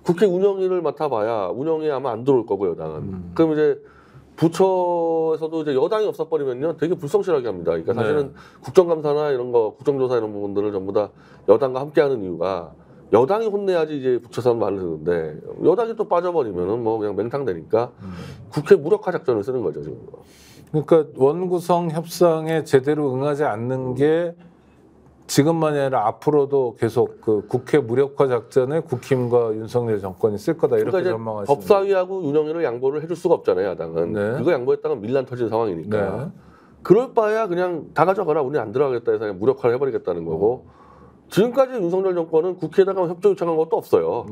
국회 운영위를 맡아봐야 운영에 아마 안 들어올 거고 여당은 그럼 이제 부처에서도 이제 여당이 없어버리면요 되게 불성실하게 합니다. 그러니까 사실은 국정감사나 이런 거, 국정조사 이런 부분들을 전부 다 여당과 함께하는 이유가 여당이 혼내야지 이제 부처에서 말을 듣는데 여당이 또 빠져버리면은 뭐 그냥 맹탕되니까 국회 무력화 작전을 쓰는 거죠 지금. 그러니까 원구성 협상에 제대로 응하지 않는 게 지금만이 아니라 앞으로도 계속 그 국회 무력화 작전을 국힘과 윤석열 정권이 쓸 거다 이렇게 전망하시는 법사위하고 운영위를 양보를 해줄 수가 없잖아요 야당은. 그거 양보했다가 밀란 터진 상황이니까. 그럴 바에야 그냥 다 가져가라 우리 안 들어가겠다 해서 그냥 무력화를 해버리겠다는 거고 지금까지 윤석열 정권은 국회에다가 협조 요청한 것도 없어요.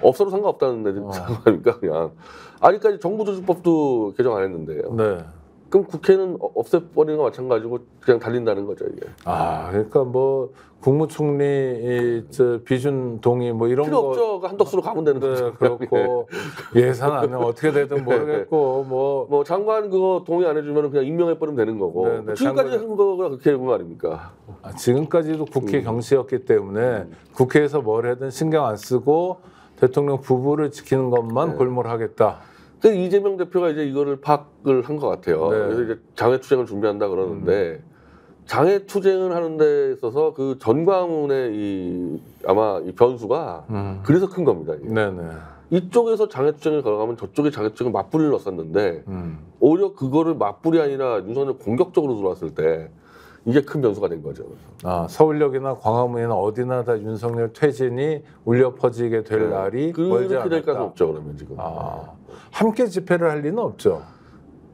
없어도 상관없다는 상황이니까 그냥 아직까지 정부조직법도 개정 안 했는데요. 그럼 국회는 없애버리는 거 마찬가지고 그냥 달린다는 거죠 이게. 그러니까 뭐 국무총리 비준 동의 뭐 이런 필요 거 없죠. 한덕수로 가면 되는 거죠. 그렇고 예산 안 하면 어떻게 되든 모르겠고 뭐 장관 그거 동의 안 해주면 그냥 임명해버리면 되는 거고. 지금까지 한 거가 그렇게 된 거 아닙니까? 지금까지도 국회 경시였기 때문에 국회에서 뭘 하든 신경 안 쓰고 대통령 부부를 지키는 것만 골몰하겠다. 그래서 이재명 대표가 이제 이거를 파악을 한 것 같아요. 네. 그래서 이제 장외투쟁을 준비한다 그러는데 장외투쟁을 하는 데 있어서 그 전광훈의 아마 이 변수가 그래서 큰 겁니다. 이게. 네네. 이쪽에서 장외투쟁을 걸어가면 저쪽에 장외투쟁을 맞불이를 넣었었는데 오히려 그거를 맞불이 아니라 윤석열 공격적으로 들어왔을 때 이게 큰 변수가 된 거죠. 아, 서울역이나 광화문이나 어디나 다 윤석열 퇴진이 울려 퍼지게 될 날이 멀지 않았다. 그렇게 될 가능은 없죠. 그러면 지금. 아, 함께 집회를 할 리는 없죠.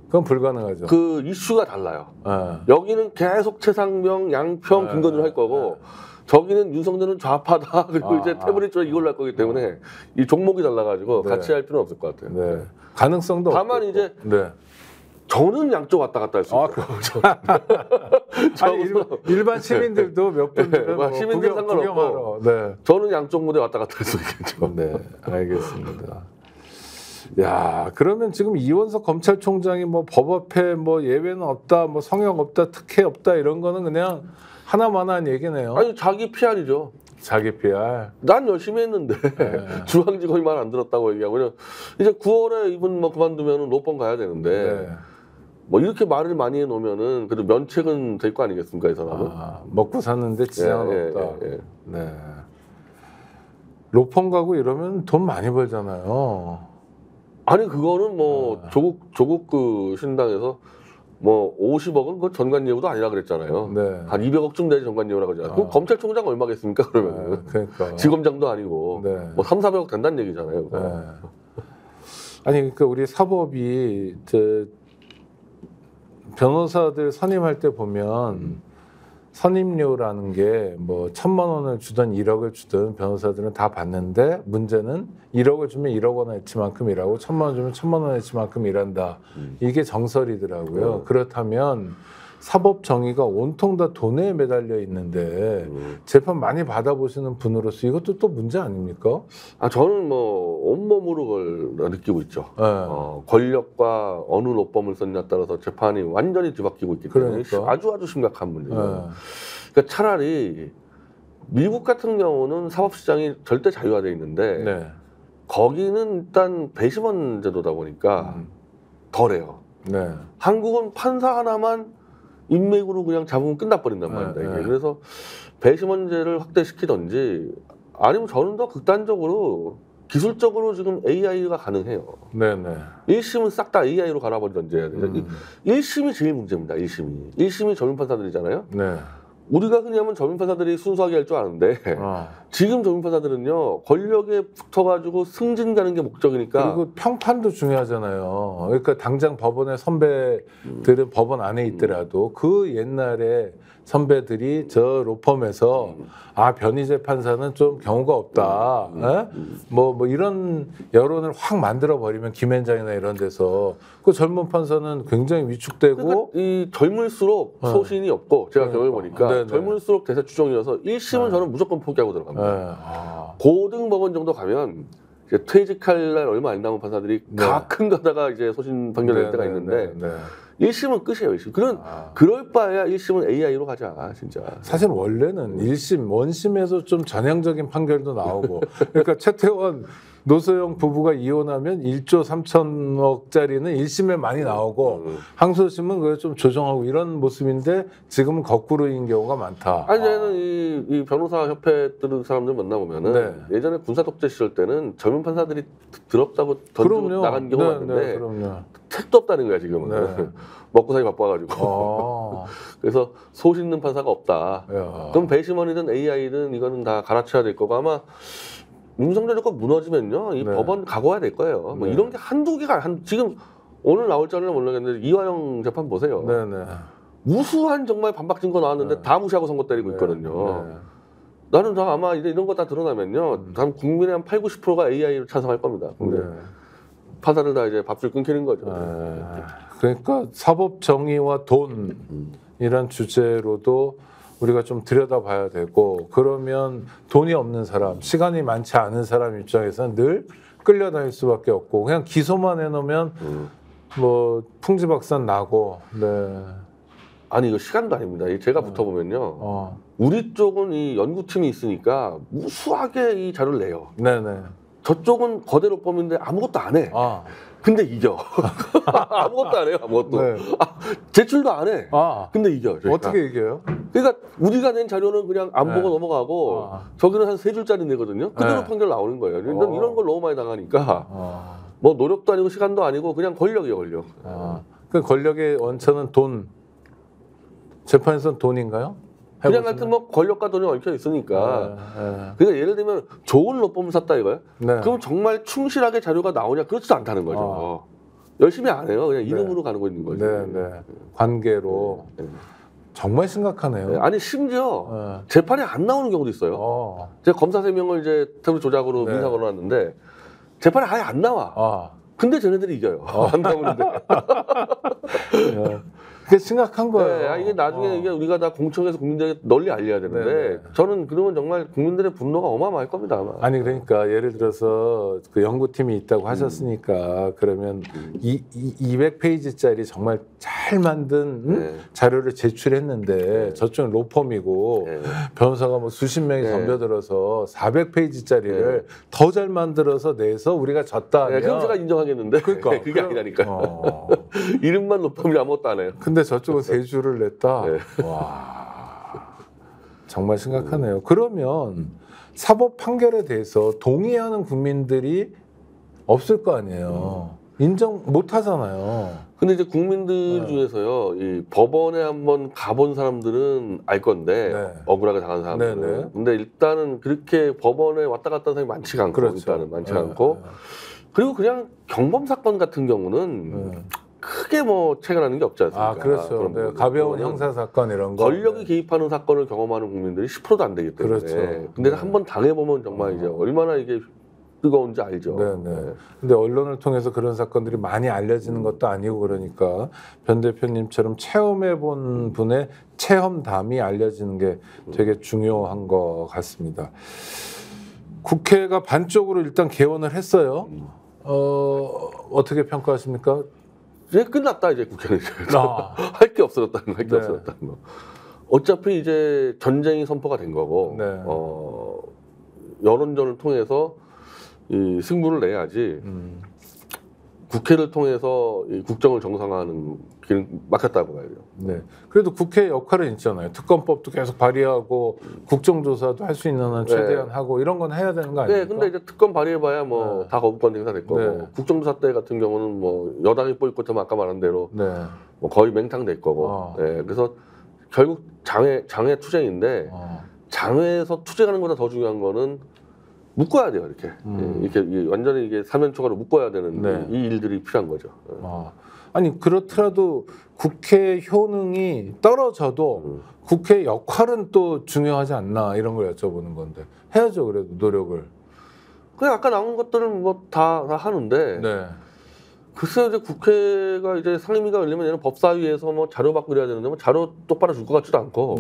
그건 불가능하죠. 그 이슈가 달라요. 여기는 계속 최상병, 양평, 김건희를 할 거고 저기는 윤석열은 좌파다. 그리고 이제 태블릿 쪽에 이걸로 할 거기 때문에 이 종목이 달라가지고 같이 할 필요는 없을 것 같아요. 네. 가능성도 다만 없겠고. 이제 네. 저는 양쪽 왔다 갔다 할 수 있어요. 아니, 일반 시민들도 몇 분들은 뭐 시민들 상관없고 네. 저는 양쪽 무대 왔다 갔다 할 수 있겠죠. 네, 알겠습니다. 야, 그러면 지금 이원석 검찰총장이 뭐 법 앞에 뭐 예외는 없다, 뭐 성역 없다, 특혜 없다 이런 거는 그냥 하나만한 얘기네요. 아니 자기 PR이죠. 자기 PR. 난 열심히 했는데 중앙지검이 말 안 들었다고 얘기하고 그냥 이제 9월에 이분 뭐 그만두면 로펌 가야 되는데 뭐 이렇게 말을 많이 해놓으면은 그래도 면책은 될 거 아니겠습니까 이 사람은. 먹고 사는데 지장은 없다. 네. 로펌 가고 이러면 돈 많이 벌잖아요. 아니 그거는 뭐 조국 그 신당에서 뭐 50억은 그 전관예우도 아니라 그랬잖아요. 네. 한 200억쯤 되지 전관예우라고 하잖아요. 그럼 검찰총장 얼마겠습니까 그러면? 그러니까. 지검장도 아니고 뭐 3, 400억 된다는 얘기잖아요. 아니 그러니까 우리 사법이 변호사들 선임할 때 보면 선임료라는 게 뭐 1,000만 원을 주든 1억을 주든 변호사들은 다 받는데 문제는 1억을 주면 1억 원 해치만큼 일하고 1,000만 원 주면 1,000만 원 해치만큼 일한다. 이게 정설이더라고요. 그렇다면 사법 정의가 온통 다 돈에 매달려 있는데 재판 많이 받아보시는 분으로서 이것도 또 문제 아닙니까? 아 저는 뭐 온몸으로 그걸 느끼고 있죠. 권력과 어느 로펌을 썼냐에 따라서 재판이 완전히 뒤바뀌고 있기 때문에 아주 심각한 문제예요. 그러니까 차라리 미국 같은 경우는 사법시장이 절대 자유화되어 있는데 거기는 일단 배심원 제도다 보니까 덜해요. 한국은 판사 하나만 인맥으로 그냥 잡으면 끝나버린단 말입니다. 그래서 배심원제를 확대시키든지 아니면 저는 더 극단적으로 기술적으로 지금 AI가 가능해요. 1심은 싹 다 AI로 갈아버리든지 해야 돼요. 1심이 제일 문제입니다. 1심이 전문 판사들이잖아요. 우리가 흔히 하면 전문 판사들이 순수하게 할 줄 아는데 지금 전문 판사들은요 권력에 붙어가지고 승진 가는 게 목적이니까. 그리고 평판도 중요하잖아요. 그러니까 당장 법원의 선배들은 법원 안에 있더라도 그 옛날에 선배들이 저 로펌에서 변희재 판사는 좀 경우가 없다. 뭐 이런 여론을 확 만들어 버리면 김앤장이나 이런 데서 그 젊은 판사는 굉장히 위축되고 그러니까 이 젊을수록 소신이 없고 제가 경험해 보니까 젊을수록 대세 추종이어서 1심은 저는 무조건 포기하고 들어갑니다. 고등법원 정도 가면 이제 퇴직할 날 얼마 안 남은 판사들이 가끔 가다가 이제 소신 판결될 때가 있는데 1심은 끝이에요. 1심. 그럴 바에야 1심은 AI로 가자, 진짜. 사실 원래는 1심, 원심에서 좀 전향적인 판결도 나오고. 그러니까 최태원, 노소영 부부가 이혼하면 1조 3천억짜리는 1심에 많이 나오고 항소심은 그걸 좀 조정하고 이런 모습인데 지금은 거꾸로인 경우가 많다. 아니, 저는 이 변호사 협회 들은 사람들 만나보면은 예전에 군사 독재 시절 때는 젊은 판사들이 더럽다고 던지고 나간 경우가 있는데 택도 없다는 거야, 지금은. 먹고 살기 바빠가지고. 그래서 소 씻는 판사가 없다. 그럼 배심원이든 AI든 이거는 다 갈아쳐야 될 거고 아마 윤석열 정권 무너지면요 이 법원 각오해야 될 거예요. 뭐 이런 게 한두 개가 지금 오늘 나올 줄은 모르겠는데 이화영 재판 보세요. 무수한 정말 반박 증거 나왔는데 다 무시하고 선고 때리고 있거든요. 나는 아마 이런 거 다 드러나면요 다음 국민의 한 80~90%가 AI로 찬성할 겁니다. 판사들 다 이제 밥줄 끊기는 거죠. 그러니까 사법 정의와 돈이란 주제로도 우리가 좀 들여다봐야 되고 그러면 돈이 없는 사람, 시간이 많지 않은 사람 입장에서는 늘 끌려다닐 수밖에 없고 그냥 기소만 해놓으면 뭐 풍지박산 나고. 아니 이거 시간도 아닙니다. 제가 붙어보면요. 우리 쪽은 이 연구팀이 있으니까 무수하게 이 자료를 내요. 저쪽은 거대 로펌인데 아무것도 안 해. 근데 이겨. 아무것도 안 해요. 아무것도. 네. 제출도 안 해. 근데 이겨. 저희가. 어떻게 이겨요? 그러니까 우리가 낸 자료는 그냥 안 보고 넘어가고 저기는 한 3줄짜리 내거든요. 그대로 판결 나오는 거예요. 이런 걸 너무 많이 당하니까 뭐 노력도 아니고 시간도 아니고 그냥 권력이에요. 권력. 그 권력의 원천은 돈. 재판에서는 돈인가요? 그냥 하여튼 뭐 권력과 돈이 얽혀 있으니까. 그러니까 예를 들면 좋은 로펌을 샀다 이거야. 네. 그럼 정말 충실하게 자료가 나오냐? 그렇지도 않다는 거죠. 열심히 안 해요. 그냥 이름으로 가고 있는 거죠. 관계로. 정말 심각하네요. 아니 심지어 재판에 안 나오는 경우도 있어요. 제가 검사 3명을 이제 태블릿 조작으로 민사 걸어놨는데 재판에 아예 안 나와. 근데 쟤네들이 이겨요. 안 나오는데. 그게 심각한 거예요. 이게 나중에 이게 우리가 다 공청회에서 국민들에게 널리 알려야 되는데 저는 그러면 정말 국민들의 분노가 어마어마할 겁니다. 아마. 아니 그러니까 예를 들어서 그 연구팀이 있다고 하셨으니까 그러면 200페이지짜리 정말 잘 만든 자료를 제출했는데 저쪽은 로펌이고 변호사가 뭐 수십 명이 덤벼들어서 400페이지짜리를 더 잘 만들어서 내서 우리가 졌다 하면 그럼 제가 인정하겠는데 그러니까 그게 아니라니까요. 이름만 로펌이 아무것도 안 해요. 근데 저쪽은 3줄을 냈다. 와, 정말 심각하네요. 그러면 사법 판결에 대해서 동의하는 국민들이 없을 거 아니에요. 인정 못 하잖아요. 근데 이제 국민들 중에서요, 이 법원에 한번 가본 사람들은 알 건데, 억울하게 당한 사람들은. 근데 일단은 그렇게 법원에 왔다 갔다 하는 사람이 많지가 않고, 일단은 많지가 않고. 그리고 그냥 경범 사건 같은 경우는 크게 뭐 체결하는 게 없지 않습니까? 그렇죠. 가벼운 형사 사건 이런 거. 권력이 개입하는 사건을 경험하는 국민들이 10%도 안 되기 때문에. 그렇죠. 근데 한번 당해보면 정말 이제 얼마나 이게 뜨거운지 알죠. 근데 언론을 통해서 그런 사건들이 많이 알려지는 것도 아니고 그러니까 변 대표님처럼 체험해본 분의 체험담이 알려지는 게 되게 중요한 것 같습니다. 국회가 반쪽으로 일단 개원을 했어요. 어떻게 평가하십니까? 이제 끝났다 이제 국회는. 할 게 없어졌다는 거, 할 게 없어졌다는 거. 어차피 이제 전쟁이 선포가 된 거고 여론전을 통해서 이 승부를 내야지 국회를 통해서 이 국정을 정상화하는 길은 막혔다고 봐야 돼요. 그래도 국회 역할은 있잖아요. 특검법도 계속 발의하고 국정조사도 할 수 있는 한 최대한 하고 이런 건 해야 되는 거 아닙니까? 근데 이제 특검 발의해봐야 뭐 다 거부권 행사될 거고 국정조사 때 같은 경우는 뭐 여당이 보이콧하면 아까 말한 대로 뭐 거의 맹탕될 거고. 그래서 결국 장외 투쟁인데 장외에서 투쟁하는 것보다 더 중요한 거는 묶어야 돼요, 이렇게. 이렇게 완전히 이게 사면초가로 묶어야 되는 이 일들이 필요한 거죠. 아니 그렇더라도 국회 효능이 떨어져도 국회 역할은 또 중요하지 않나 이런 걸 여쭤보는 건데 해야죠, 그래도 노력을. 그냥 아까 나온 것들은 뭐 다 하는데. 글쎄요, 이제 국회가 이제 상임위가 열리면 얘는 법사위에서 뭐 자료 받고 이래야 되는데 뭐 자료 똑바로 줄 것 같지도 않고.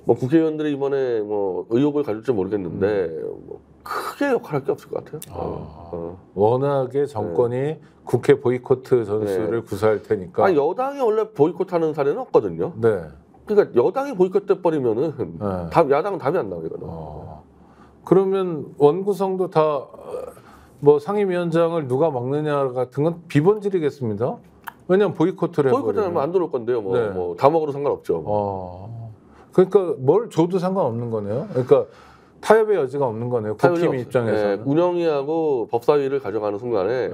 뭐 국회의원들이 이번에 뭐 의혹을 가질지 모르겠는데 뭐 크게 역할할 게 없을 것 같아요. 워낙에 정권이 국회 보이콧 전술을 구사할 테니까. 여당이 원래 보이콧하는 사례는 없거든요. 그러니까 여당이 보이콧돼 버리면은 야당은 답이 안 나오거든요. 그러면 원구성도 다 뭐 상임위원장을 누가 막느냐 같은 건 비본질이겠습니다. 왜냐하면 보이콧을 해버리면. 보이콧하면 안 들어올 건데요. 뭐 다 먹어도 상관없죠. 그러니까 뭘 줘도 상관없는 거네요. 그러니까 타협의 여지가 없는 거네요. 국힘 입장에서는. 운영위하고 법사위를 가져가는 순간에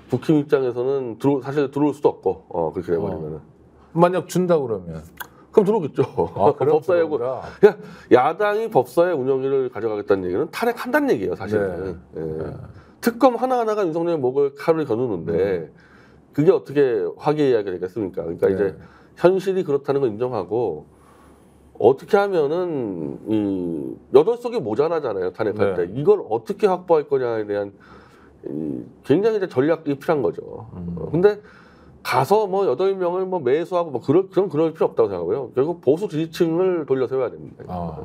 국힘 입장에서는 사실 들어올 수도 없고 그렇게 돼버리면은. 만약 준다 그러면. 그럼 들어오겠죠. 법사위하고 야당이 법사위 운영위를 가져가겠다는 얘기는 탄핵한다는 얘기예요, 사실은. 특검 하나하나가 윤석열의 목을 칼을 겨누는데 그게 어떻게 화기애애하게 되겠습니까? 그러니까 이제 현실이 그렇다는 걸 인정하고 어떻게 하면은 이 8석이 모자라잖아요, 탄핵할 때. 이걸 어떻게 확보할 거냐에 대한 굉장히 이제 전략이 필요한 거죠. 근데 가서 뭐 8명을 뭐 매수하고 뭐 그럴 필요 없다고 생각하고요. 결국 보수 지지층을 돌려 세워야 됩니다.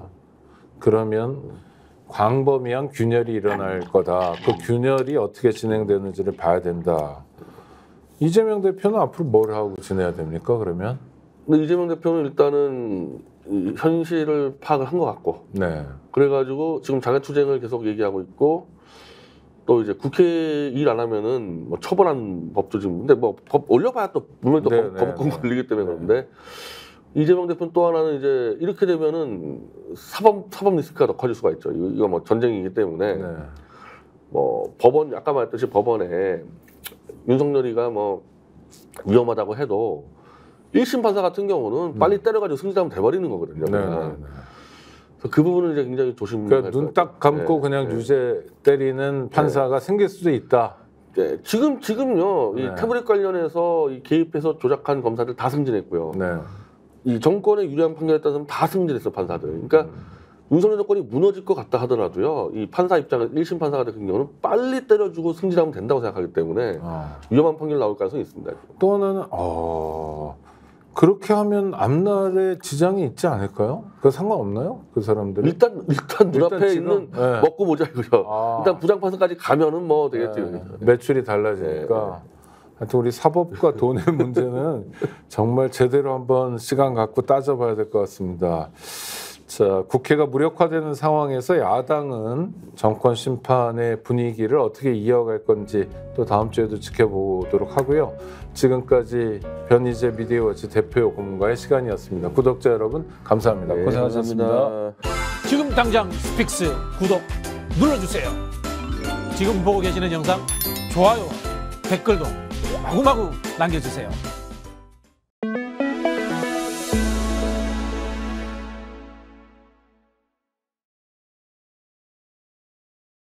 그러면 광범위한 균열이 일어날 거다. 그 균열이 어떻게 진행되는지를 봐야 된다. 이재명 대표는 앞으로 뭘 하고 지내야 됩니까, 그러면? 근데 이재명 대표는 일단은 현실을 파악을 한 것 같고. 그래가지고 지금 장외투쟁을 계속 얘기하고 있고, 또 이제 국회 일 안 하면은 뭐 처벌하는 법도 지금 근데 뭐 법 올려봐야 또 분명히 또 거부권 걸리기 때문에 그런데 이재명 대표는 또 하나는 이제 이렇게 되면은 사법 리스크가 더 커질 수가 있죠. 이거 뭐 전쟁이기 때문에 뭐 법원 아까 말했듯이 법원에 윤석열이가 뭐 위험하다고 해도 1심 판사 같은 경우는 빨리 때려가지고 승진하면 돼버리는 거거든요. 그래서 그 부분은 이제 굉장히 조심해야 그러니까 눈 딱 감고 그냥 유죄 때리는 판사가 생길 수도 있다. 네, 지금요 이 태블릿 관련해서 이 개입해서 조작한 검사들 다 승진했고요. 이 정권에 유리한 판결에 따라서 다 승진했어 판사들. 그러니까 윤석열 정권이 무너질 것 같다 하더라도요. 이 판사 입장에서 1심 판사 같은 경우는 빨리 때려주고 승진하면 된다고 생각하기 때문에 위험한 판결 나올 가능성이 있습니다. 또 하나는 그렇게 하면 앞날에 지장이 있지 않을까요? 그 상관없나요? 그 사람들이 일단 눈앞에 있는 먹고 모자이고요. 일단 부장판사까지 가면은 뭐 되겠지. 매출이 달라지니까. 하여튼 우리 사법과 돈의 문제는 정말 제대로 한번 시간 갖고 따져봐야 될 것 같습니다. 자, 국회가 무력화되는 상황에서 야당은 정권 심판의 분위기를 어떻게 이어갈 건지 또 다음 주에도 지켜보도록 하고요. 지금까지 변희재 미디어워치 대표 고문과의 시간이었습니다. 구독자 여러분 감사합니다. 고생하셨습니다. 감사합니다. 지금 당장 스픽스 구독 눌러주세요. 지금 보고 계시는 영상 좋아요, 댓글도 마구마구 남겨주세요.